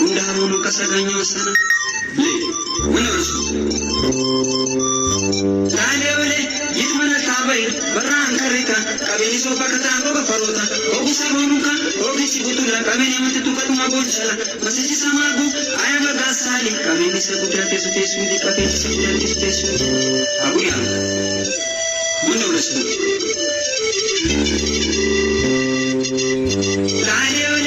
እንዳሁኑ ከሰጋኛ ወሰነ ምን እርሱ ታዲያውለ ይትመነ ታበይ በራን ከሪካ ቀበሊሶ በከታንጎ በፈሮታ ኦጉሰሮኑካ ኦጊሲ ቡቱላ ቀበሌ የምትቱ ከቱማ ቦልቻላ መስጂ ሰማጉ አያበጋሳሊ ቀበሌ ሰጉዳቴ ሱቴሱ ዲቀቴ ሰጉዳቴ ሱቴሱ አቡያ ምን እርሱ ታዲያውለ